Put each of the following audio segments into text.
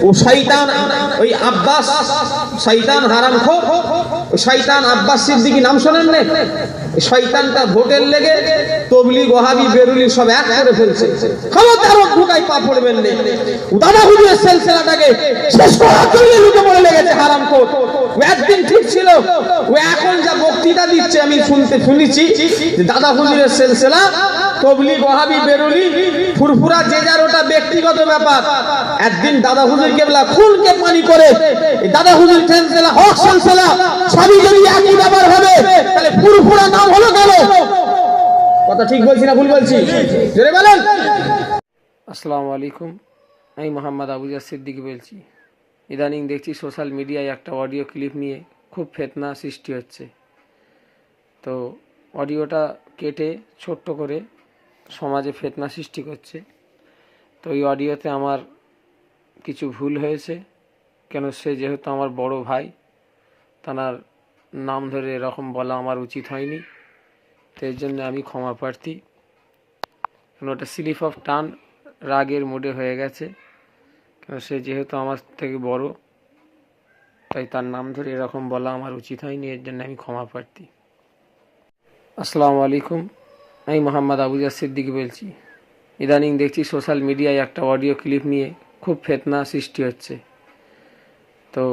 ও শয়তান ওই আব্বাস শয়তান হারামখোর শয়তান আব্বাস সিদ্দিকী নাম শোনেন না? শয়তানটা ভোটের লেগে তবলিগ ওয়াহাবি বেরুলি সব এক করে ফেলছে। খবরদার ঢুকাই পা পড়বেন না। দাদা হুজুরের সিলসিলাটাকে শেষ করার জন্য লুকে পড়ে লেগেছে হারামখোর। ও একদিন ঠিক ছিল, ও এখন যা বক্তৃতা দিচ্ছে আমি শুনেছি যে দাদা হুজুরের সিলসিলা তবলিগ ওয়াহাবি বেরুলি ফুরফুরা যে যার ওটা ব্যক্তিগত ব্যাপার। একদিন দাদা হুজুর কেবলা খুনকে পানি করে দাদা হুজুর সিলসিলা হক সিলসিলা সবই যদি একই ব্যাপার হবে তাহলে ফুরফুরা নাম হলো কেন? কথা ঠিক বলছি না ভুল বলছি? জোরে বলেন। আসসালামু আলাইকুম, আমি মোহাম্মদ আবুজার সিদ্দিকী বলছি। ইদানিং দেখছি সোশ্যাল মিডিয়ায় একটা অডিও ক্লিপ নিয়ে খুব ফেতনা সৃষ্টি হচ্ছে। তো অডিওটা কেটে ছোট্ট করে সমাজে ফেতনা সৃষ্টি করছে। তো এই অডিওতে আমার কিছু ভুল হয়েছে, কেন সে যেহেতু আমার বড় ভাই, তার নাম ধরে এরকম বলা আমার উচিত হয়নি। তো এর জন্য আমি ক্ষমা প্রার্থী। কেন ওটা স্লিপ অফ টান রাগের মোডে হয়ে গেছে, কেন সে যেহেতু আমার থেকে বড়, তাই তার নাম ধরে এরকম বলা আমার উচিত হয়নি। এর জন্য আমি ক্ষমা প্রার্থী। আসসালামু আলাইকুম, আমি মোহাম্মদ আবুজার সিদ্দিকী বলছি। ইদানিং দেখছি সোশ্যাল মিডিয়ায় একটা অডিও ক্লিপ নিয়ে খুব ফেতনা সৃষ্টি হচ্ছে। তো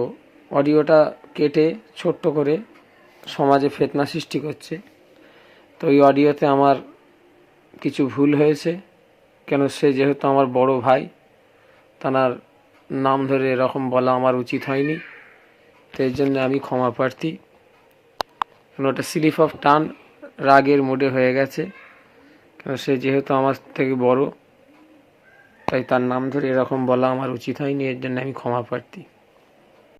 অডিওটা কেটে ছোট্ট করে সমাজে ফেতনা সৃষ্টি করছে। তো এই অডিওতে আমার কিছু ভুল হয়েছে, কেন সে যেহেতু আমার বড় ভাই, তার নাম ধরে এরকম বলা আমার উচিত হয়নি। তো এর জন্য আমি ক্ষমা প্রার্থী। কেন ওটা স্লিপ অফ টান রাগের মোডে হয়ে গেছে, কেন সে যেহেতু আমার থেকে বড়, তাই তার নাম ধরে এরকম বলা আমার উচিত হয়নি। এর জন্য আমি ক্ষমা প্রার্থী।